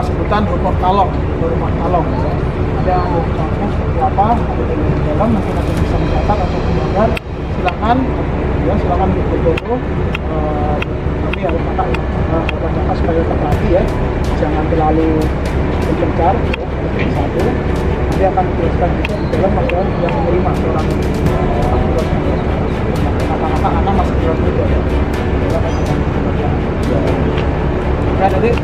sebutan rumah kalong. Ya. Ada yang mau ditanya seperti apa, ada di dalam, mungkin ada yang bisa mencatat atau menggambar, silakan difoto. Tapi harus kakak supaya terhati ya, jangan terlalu mencar ya, satu. Nanti akan dijelaskan juga di dalam masalah yang menerima seorang kakak-kakak anak masih kelas muda ya. Ya jadi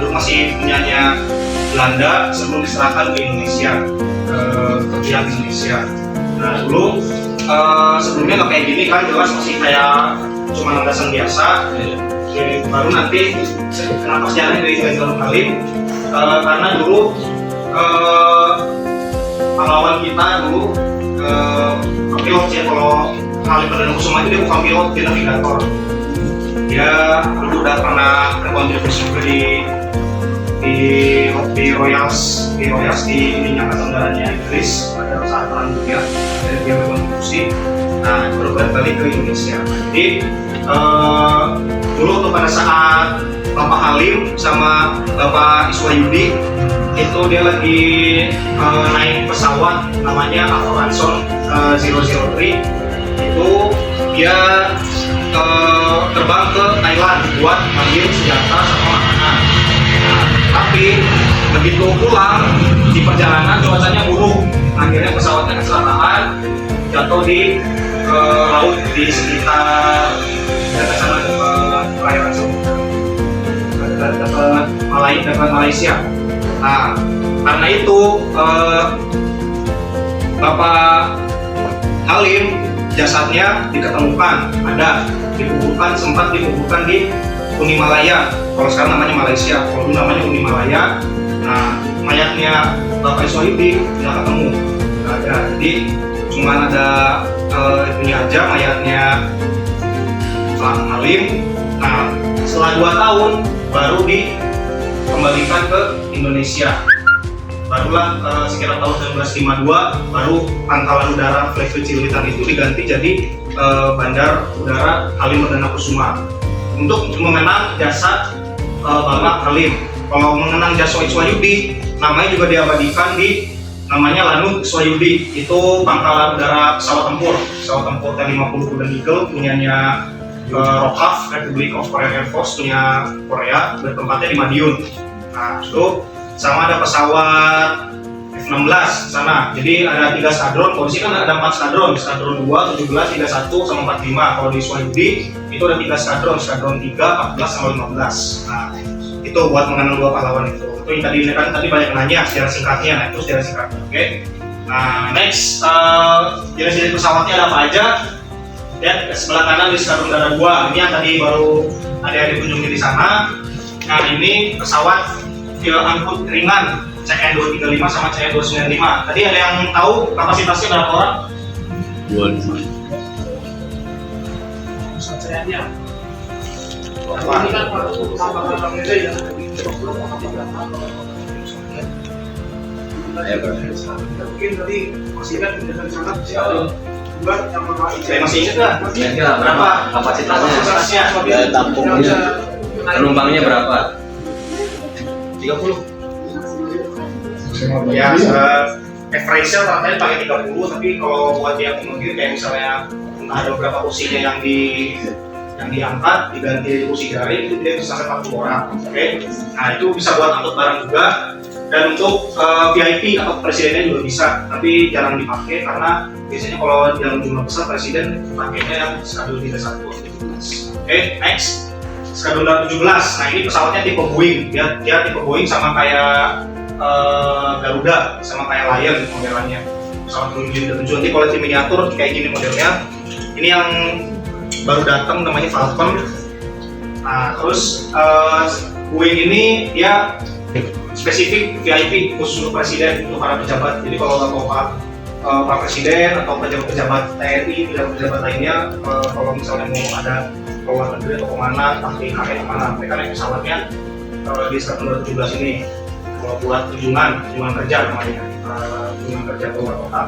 dulu masih punyanya Belanda sebelum diserahkan ke Indonesia, ke pihak Indonesia. Nah dulu sebelumnya nggak kayak gini kan, jelas masih kayak cuma landasan biasa. Jadi, baru nanti kenapa sejarahnya dari Jenderal Halim, karena dulu pahlawan kita dulu pilot ya, kalau Halim Perdana Kusuma itu dia bukan pilot, dia navigator. Dia dulu udah pernah berkontribusi juga di Royals di Angkatan Daratnya Inggris pada saat Perang Dunia, dan dia berkontribusi. Nah baru balik ke Indonesia. Jadi dulu tuh pada saat Bapak Halim sama Bapak Iswayudi itu dia lagi naik pesawat namanya Avanson 003, itu dia terbang ke Thailand buat ngambil senjata sama makanan. Nah, tapi begitu pulang di perjalanan cuacanya buruk, akhirnya pesawatnya kecelakaan, jatuh di laut di sekitar sana perairan dekat Malaysia. Nah, karena itu Bapak Halim jasadnya diketemukan, sempat dikuburkan di Unimalaya. Kalau sekarang namanya Malaysia, kalau dulu namanya Unimalaya. Nah, mayatnya Bapak Iswayudi tidak ketemu, nggak ada. Jadi cuma ada itunya aja, mayatnya Pak Halim. Nah, setelah 2 tahun baru dikembalikan ke Indonesia. Barulah sekitar tahun 1952 baru pangkalan udara Flevo Cililitan itu diganti jadi Bandar Udara Halim Perdana Kusuma untuk mengenang jasa Bapak Halim. Kalau mengenang jasa Iswayudi, namanya juga diabadikan di namanya Lanut Soyudi. Itu pangkalan udara pesawat tempur T-50 Golden Eagle punyanya ROKAF, Republic of Korea Air Force, punya Korea, bertempatnya di Madiun. Nah, itu sama ada pesawat F-16 sana. Jadi ada 3 skadron, kalau di sini kan ada 4 skadron, skadron 2, 17, 31, sama 45. Kalau di Soyudi itu ada 3 skadron, skadron 3, 14, sama 15. Nah, itu buat mengenal 2 pahlawan itu. Itu yang tadi banyak nanya sejarah singkatnya, nah itu sejarah singkatnya. Oke. Nah, next jenis-jenis pesawatnya ada apa aja? Ya, sebelah kanan di skadron udara 2. Ini yang tadi baru ada dikunjungi di sana. Nah, ini pesawat angkut ringan CN235 sama CN295. Tadi ada yang tahu kapasitasnya berapa orang? 25. Pesawatnya. Ini kan mungkin tadi masih ingat dari sana saya masih ingat nggak? Kira-kira berapa kapasitasnya? Ya, tampungnya, penumpangnya berapa? 30. Ya, average-nya rata-rata pakai 30, tapi kalau buat yang mungkin kayak misalnya ada beberapa kursinya yang diangkat diganti kursi garing, itu dia bisa sampai 40 orang. Oke. Nah, itu bisa buat angkut barang juga. Dan untuk VIP atau presidennya juga bisa, tapi jarang dipakai karena biasanya kalau dalam jumlah besar presiden pakainya yang skadron 31 atau 17. Oke, next. Skadron 17. Nah, ini pesawatnya tipe Boeing. Dia tipe Boeing sama kayak Garuda, sama kayak Lion modelannya. Pesawat Boeing 7. Nanti kalau di miniatur kayak gini modelnya. Ini yang baru datang namanya Falcon. Nah, terus Boeing ini dia spesifik VIP khusus untuk presiden, untuk para pejabat. Jadi kalau Pak Presiden atau pejabat TNI, pejabat lainnya, kalau misalnya mau ada ke luar negeri atau kemana, pakai kemana, mereka naik pesawatnya di skadron 17 ini. Kalau buat kunjungan kerja namanya, kunjungan kerja ke luar kota.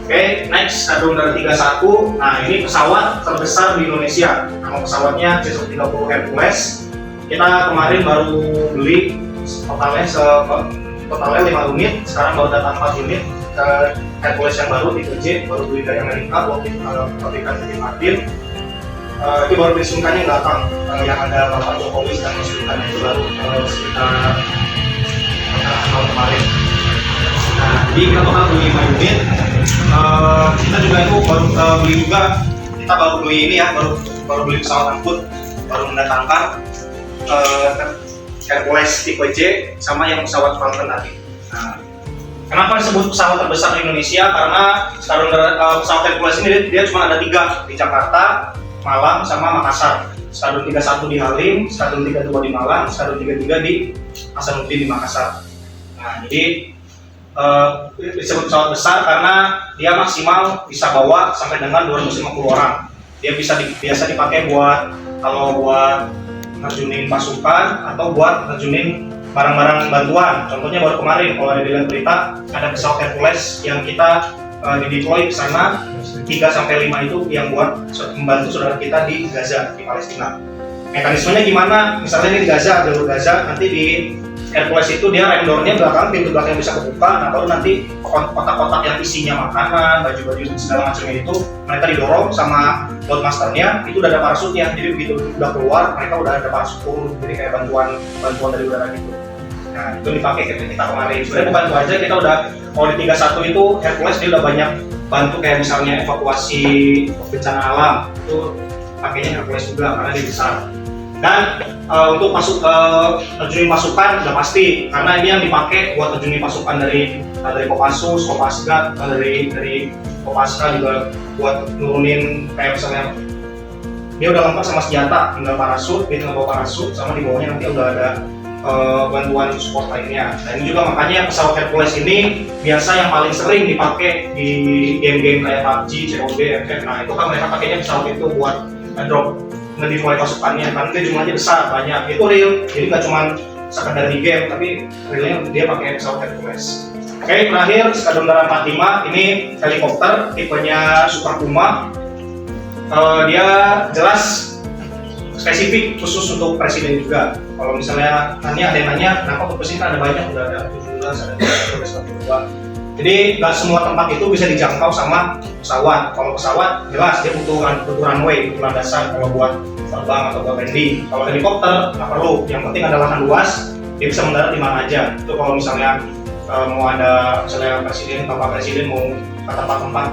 Oke, next skadron 31. Nah, ini pesawat terbesar di Indonesia. Nama pesawatnya C-130 Hercules. Kita kemarin baru beli totalnya 5 unit, sekarang baru datang 4 unit ke Hercules yang baru tipe J, baru beli dari Amerika waktu itu pabrikan di Martin. Itu baru diresmikannya datang, yang ada Bapak Jokowi dan diresmikannya itu baru sekitar tahun kemarin. Nah, jadi kita total beli 5 unit. Kita juga itu baru beli juga, kita baru beli ini ya, baru beli pesawat angkut, baru mendatangkan Hercules tipe J sama yang pesawat Falcon tadi. Nah, kenapa disebut pesawat terbesar di Indonesia? Karena pesawat Hercules ini dia cuma ada 3 di Jakarta, Malang, sama Makassar. Skadron 31 di Halim, Skadron 32 di Malang, Skadron 33 di Hasanuddin di Makassar. Nah, jadi disebut pesawat besar karena dia maksimal bisa bawa sampai dengan 250 orang. Dia biasa dipakai buat nerjunin pasukan atau buat nerjunin barang-barang bantuan. Contohnya baru kemarin kalau ada dilihat berita ada pesawat Hercules yang kita dideploy ke sana 3-5 itu yang buat membantu saudara kita di Gaza, di Palestina. Mekanismenya gimana? Misalnya ini di Gaza, jalur Gaza, nanti di Hercules itu dia rem door-nya belakang, pintu belakang bisa kebuka, nah baru nanti kotak-kotak yang isinya makanan, baju-baju segala macamnya itu mereka didorong sama loadmasternya, itu udah ada parasutnya, jadi begitu udah keluar mereka udah ada parasut turun, jadi kayak bantuan dari udara gitu. Nah, itu dipakai kita kemarin. Sebenarnya bukan itu aja, kita udah kalau di 31 itu Hercules dia udah banyak bantu kayak misalnya evakuasi bencana alam, itu pakainya Hercules juga karena dia besar. Dan untuk masuk ke terjunin pasukan udah pasti, karena ini yang dipakai buat terjunin pasukan dari Kopassus, Kopasgat, dari Kopaska juga buat nurunin kayak misalnya dia udah lengkap sama senjata, tinggal parasut, dia tinggal bawa parasut, sama di bawahnya nanti udah ada bantuan support lainnya. Dan ini juga makanya pesawat Hercules ini biasa yang paling sering dipakai di game-game kayak PUBG, COD, FF. Nah itu kan mereka pakainya pesawat itu buat ngedrop, ngedeploy pasukannya, karena dia jumlahnya besar, banyak. Itu real, jadi nggak cuma sekedar di game, tapi realnya dia pakai pesawat Hercules. Oke, terakhir Skadron Udara 45, ini helikopter tipenya Super Puma. Dia jelas spesifik khusus untuk presiden juga. Kalau misalnya ada yang nanya, kenapa untuk presiden ada banyak, udah ada 17, ada 22. Jadi nggak semua tempat itu bisa dijangkau sama pesawat. Kalau pesawat jelas dia butuh runway, butuh landasan kalau buat terbang atau buat landing. Kalau helikopter nggak perlu. Yang penting ada lahan luas, dia bisa mendarat di mana aja. Itu kalau misalnya mau ada misalnya bapak presiden mau ke tempat-tempat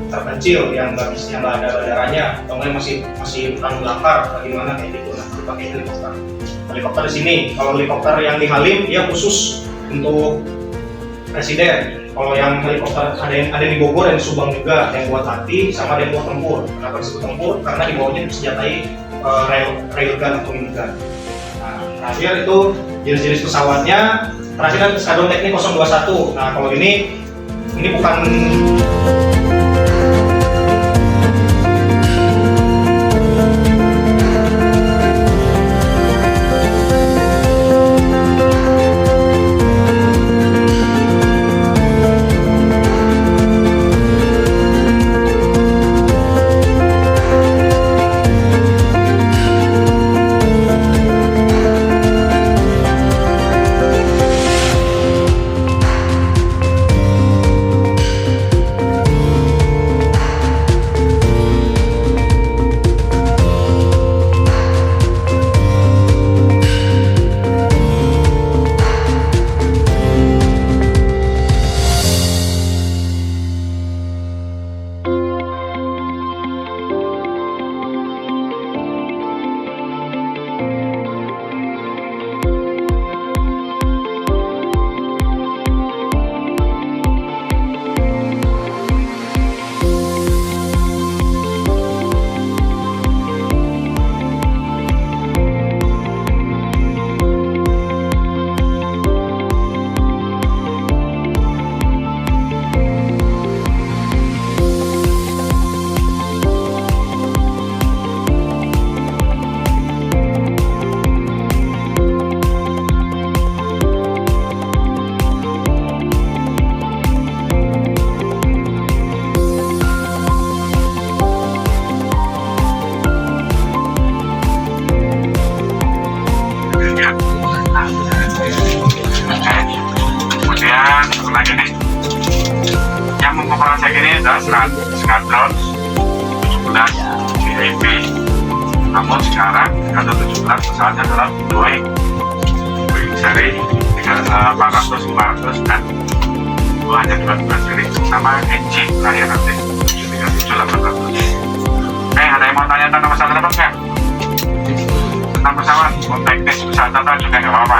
terpencil yang nggak ada bandaranya, atau masih perang belakar, bagaimana kayak gitu, nah dipakai helikopter. Helikopter di sini, kalau helikopter yang di Halim dia khusus untuk presiden. Kalau yang helikopter ada yang di Bogor, yang di Subang juga, yang buat hati sama ada yang buat tempur. Kenapa disebut tempur? Karena di bawahnya disenjatai railgun atau minigun. Nah, terakhir itu jenis-jenis pesawatnya. Terakhir kan Skadron Teknik 021. Nah, kalau ini bukan kemudian lagi nih yang mengoperasikan ini adalah Skadron 17 VIP. Namun sekarang Skadron 17 pesawatnya adalah Boeing seri 800, 500 dan hanya 12 seri sama engine terakhir nanti 37, 800. Ada yang mau tanya tentang pesawat terbang nggak? Tentang pesawat, mau teknis pesawat terbang juga nggak apa-apa.